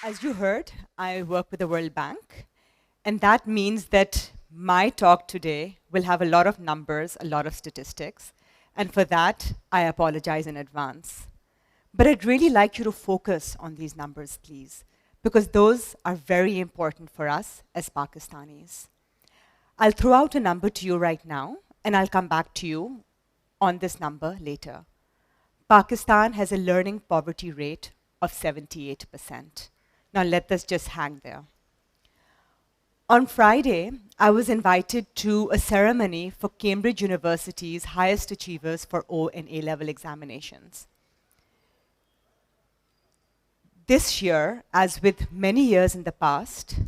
As you heard, I work with the World Bank, and that means that my talk today will have a lot of numbers, a lot of statistics, and for that, I apologize in advance. But I'd really like you to focus on these numbers, please, because those are very important for us as Pakistanis. I'll throw out a number to you right now, and I'll come back to you on this number later. Pakistan has a learning poverty rate of 78%. Now let this just hang there. On Friday, I was invited to a ceremony for Cambridge University's highest achievers for O and A-level examinations. This year, as with many years in the past,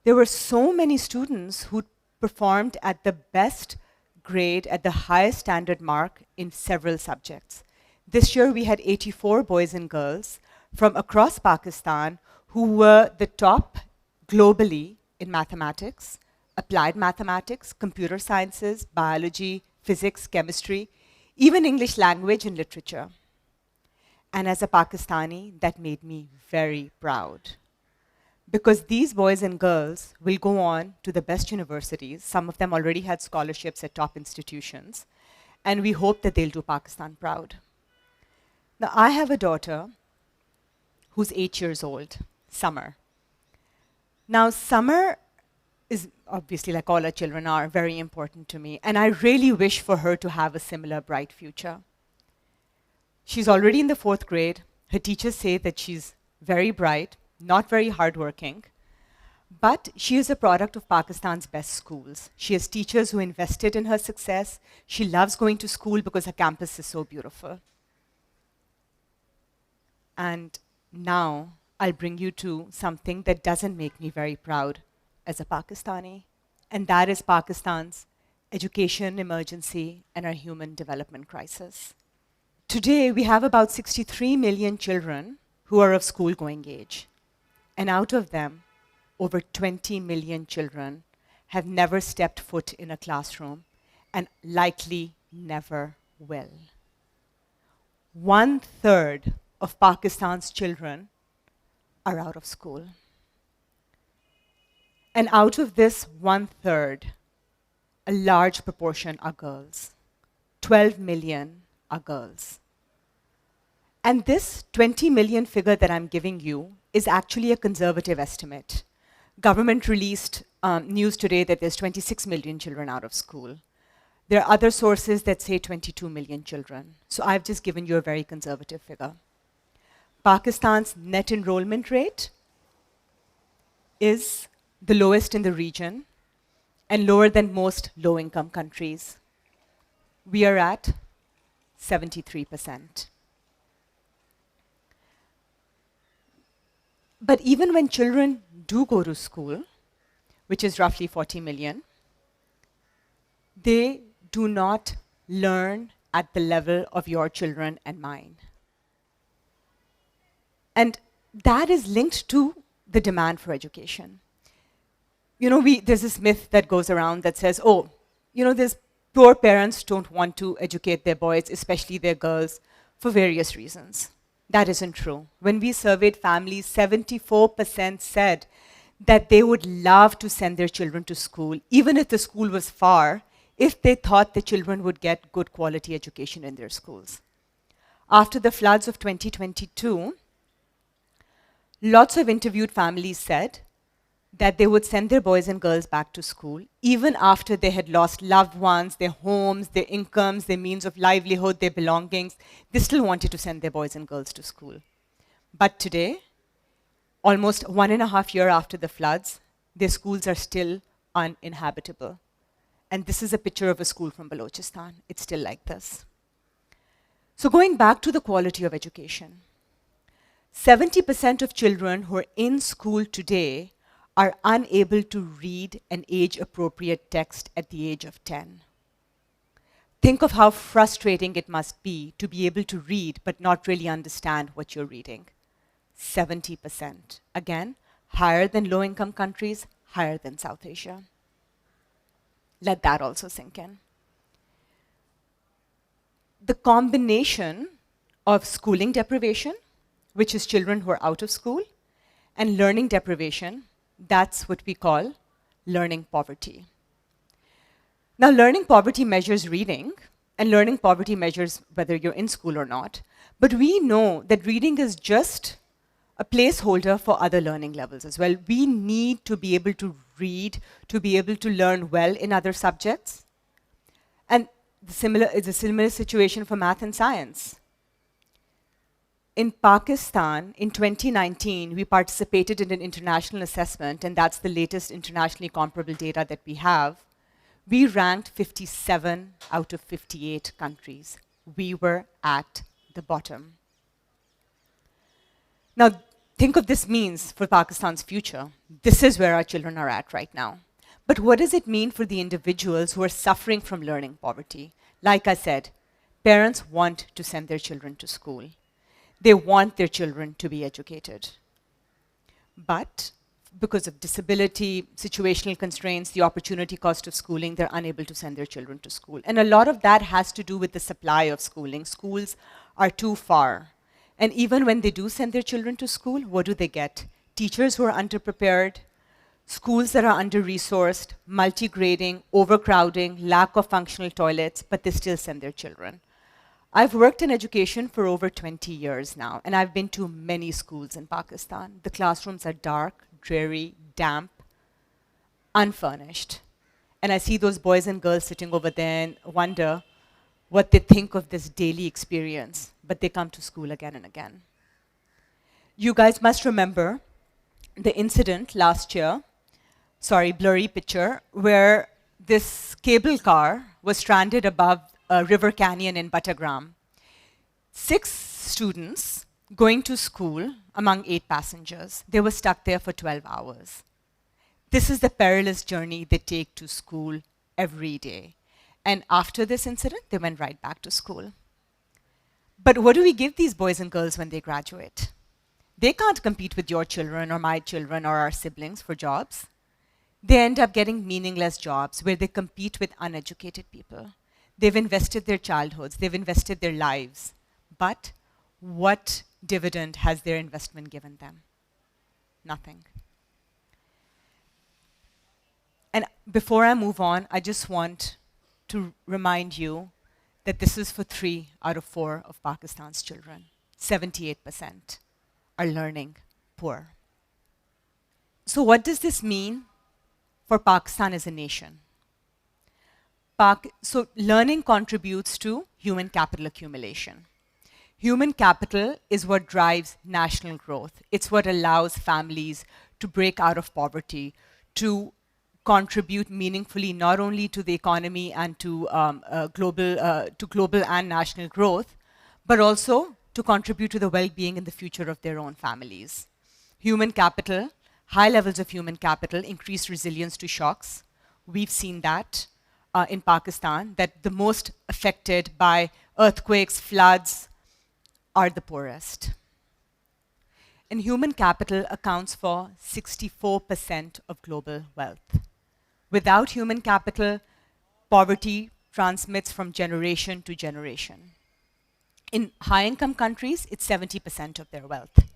there were so many students who performed at the best grade at the highest standard mark in several subjects. This year, we had 84 boys and girls from across Pakistan who were the top globally in mathematics, applied mathematics, computer sciences, biology, physics, chemistry, even English language and literature. And as a Pakistani, that made me very proud. Because these boys and girls will go on to the best universities. Some of them already had scholarships at top institutions. And we hope that they'll do Pakistan proud. Now, I have a daughter who's 8 years old, Summer. Now, Summer is obviously, like all our children are, very important to me. And I really wish for her to have a similar bright future. She's already in the 4th grade. Her teachers say that she's very bright, not very hardworking, but she is a product of Pakistan's best schools. She has teachers who invested in her success. She loves going to school because her campus is so beautiful. And now I'll bring you to something that doesn't make me very proud as a Pakistani, and that is Pakistan's education emergency and our human development crisis. Today, we have about 63 million children who are of school-going age. And out of them, over 20 million children have never stepped foot in a classroom and likely never will. 1/3 of Pakistan's children are out of school. And out of this 1/3, a large proportion are girls. 12 million are girls. And this 20 million figure that I'm giving you is actually a conservative estimate. Government released news today that there's 26 million children out of school. There are other sources that say 22 million children. So I've just given you a very conservative figure. Pakistan's net enrollment rate is the lowest in the region and lower than most low-income countries. We are at 73%. But even when children do go to school, which is roughly 40 million, they do not learn at the level of your children and mine. And that is linked to the demand for education. You know, there's this myth that goes around that says, oh, you know, there's poor parents don't want to educate their boys, especially their girls, for various reasons. That isn't true. When we surveyed families, 74% said that they would love to send their children to school, even if the school was far, if they thought the children would get good quality education in their schools. After the floods of 2022, lots of interviewed families said that they would send their boys and girls back to school, even after they had lost loved ones, their homes, their incomes, their means of livelihood, their belongings. They still wanted to send their boys and girls to school. But today, almost 1.5 years after the floods, their schools are still uninhabitable. And this is a picture of a school from Balochistan. It's still like this. So going back to the quality of education, 70% of children who are in school today are unable to read an age-appropriate text at the age of 10. Think of how frustrating it must be to be able to read but not really understand what you're reading. 70%. Again, higher than low-income countries, higher than South Asia. Let that also sink in. The combination of schooling deprivation, which is children who are out of school, And learning deprivation, that's what we call learning poverty. Now, learning poverty measures reading, and learning poverty measures whether you're in school or not. But we know that reading is just a placeholder for other learning levels as well. We need to be able to read, to be able to learn well in other subjects. And it's a similar situation for math and science. In Pakistan, in 2019, we participated in an international assessment, and that's the latest internationally comparable data that we have. We ranked 57 out of 58 countries. We were at the bottom. Now, think of this means for Pakistan's future. This is where our children are at right now. But what does it mean for the individuals who are suffering from learning poverty? Like I said, parents want to send their children to school. They want their children to be educated. But because of disability, situational constraints, the opportunity cost of schooling, they're unable to send their children to school. And a lot of that has to do with the supply of schooling. Schools are too far. And even when they do send their children to school, what do they get? Teachers who are underprepared, schools that are under-resourced, multi-grading, overcrowding, lack of functional toilets, but they still send their children. I've worked in education for over 20 years now, and I've been to many schools in Pakistan. The classrooms are dark, dreary, damp, unfurnished. And I see those boys and girls sitting over there and wonder what they think of this daily experience, but they come to school again and again. You guys must remember the incident last year, blurry picture, where this cable car was stranded above a river canyon in Buttagram. 6 students going to school among 8 passengers. They were stuck there for 12 hours. This is the perilous journey they take to school every day. And after this incident, they went right back to school. But what do we give these boys and girls when they graduate? They can't compete with your children or my children or our siblings for jobs. They end up getting meaningless jobs where they compete with uneducated people. They've invested their childhoods, they've invested their lives. But what dividend has their investment given them? Nothing. And before I move on, I just want to remind you that this is for 3 out of 4 of Pakistan's children. 78% are learning poor. So what does this mean for Pakistan as a nation? So learning contributes to human capital accumulation. Human capital is what drives national growth. It's what allows families to break out of poverty, to contribute meaningfully not only to the economy and to global and national growth, but also to contribute to the well-being and the future of their own families. Human capital, high levels of human capital, increase resilience to shocks. We've seen that in Pakistan, that the most affected by earthquakes, floods, are the poorest. And human capital accounts for 64% of global wealth. Without human capital, poverty transmits from generation to generation. In high-income countries, it's 70% of their wealth.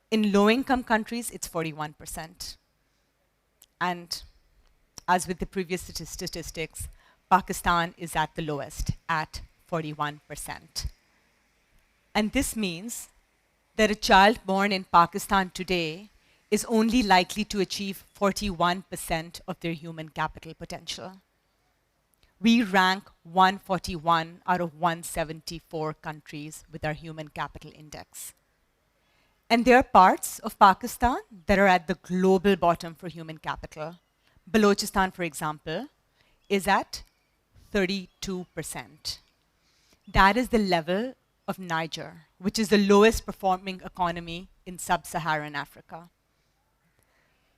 In low-income countries, it's 41%. And as with the previous statistics, Pakistan is at the lowest, at 41%. And this means that a child born in Pakistan today is only likely to achieve 41% of their human capital potential. We rank 141 out of 174 countries with our human capital index. And there are parts of Pakistan that are at the global bottom for human capital. Balochistan, for example, is at 32%. That is the level of Niger, which is the lowest performing economy in sub-Saharan Africa.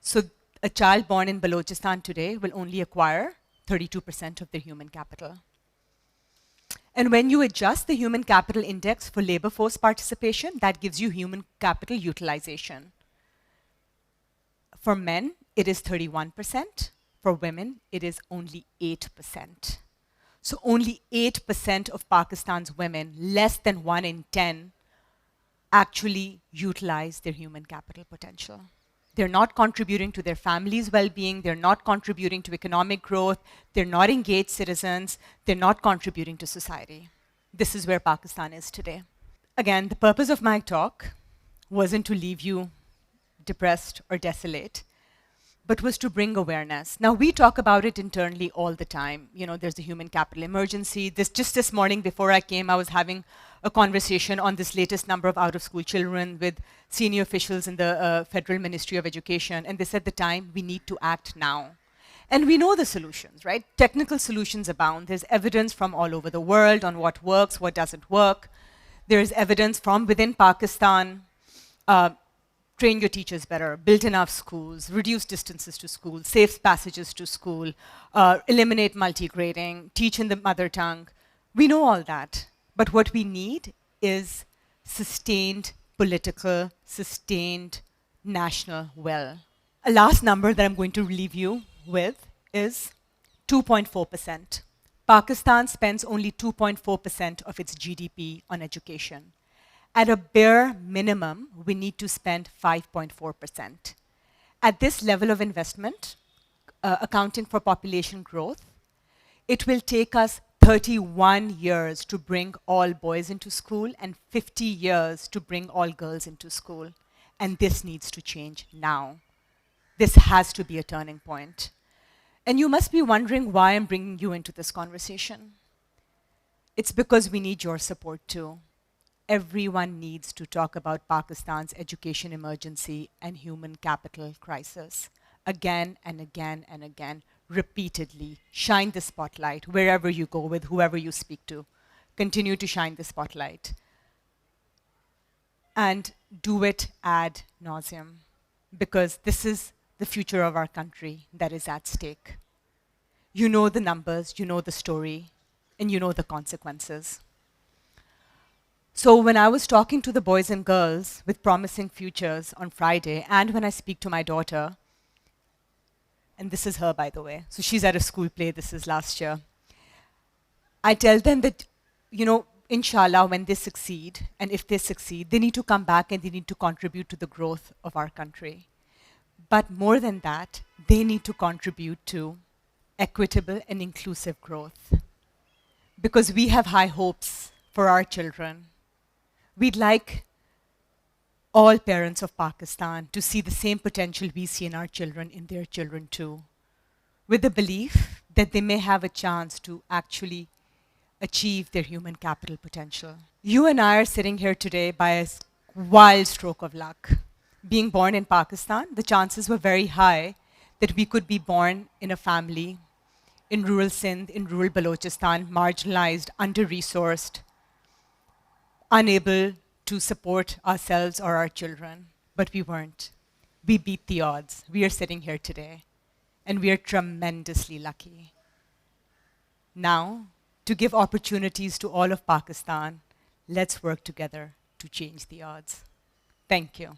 So a child born in Balochistan today will only acquire 32% of their human capital. And when you adjust the human capital index for labor force participation, that gives you human capital utilization. For men, it is 31%. For women, it is only 8%. So only 8% of Pakistan's women, less than 1 in 10, actually utilize their human capital potential. They're not contributing to their family's well-being, they're not contributing to economic growth, they're not engaged citizens, they're not contributing to society. This is where Pakistan is today. Again, the purpose of my talk wasn't to leave you depressed or desolate, but was to bring awareness. Now, we talk about it internally all the time. You know, there's a human capital emergency. Just this morning, before I came, I was having a conversation on this latest number of out-of-school children with senior officials in the Federal Ministry of Education, and they said the time, we need to act now. And we know the solutions, right? Technical solutions abound. There's evidence from all over the world on what works, what doesn't work. There's evidence from within Pakistan. Train your teachers better, build enough schools, reduce distances to school, safe passages to school, eliminate multi-grading, teach in the mother tongue. We know all that. But what we need is sustained political, sustained national will. A last number that I'm going to leave you with is 2.4%. Pakistan spends only 2.4% of its GDP on education. At a bare minimum, we need to spend 5.4%. At this level of investment, accounting for population growth, it will take us 31 years to bring all boys into school and 50 years to bring all girls into school. And this needs to change now. This has to be a turning point. And you must be wondering why I'm bringing you into this conversation. It's because we need your support too. Everyone needs to talk about Pakistan's education emergency and human capital crisis again and again and again, repeatedly. Shine the spotlight wherever you go with whoever you speak to. Continue to shine the spotlight. And do it ad nauseum, because this is the future of our country that is at stake. You know the numbers, you know the story, and you know the consequences. So when I was talking to the boys and girls with promising futures on Friday, and when I speak to my daughter, and this is her, by the way, so she's at a school play, this is last year, I tell them that, you know, inshallah, when they succeed, and if they succeed, they need to come back and they need to contribute to the growth of our country. But more than that, they need to contribute to equitable and inclusive growth. Because we have high hopes for our children. We'd like all parents of Pakistan to see the same potential we see in our children, in their children too, with the belief that they may have a chance to actually achieve their human capital potential. You and I are sitting here today by a wild stroke of luck. Being born in Pakistan, the chances were very high that we could be born in a family in rural Sindh, in rural Balochistan, marginalized, under-resourced, unable to support ourselves or our children. But we weren't. We beat the odds. We are sitting here today, and we are tremendously lucky. Now, to give opportunities to all of Pakistan, let's work together to change the odds. Thank you.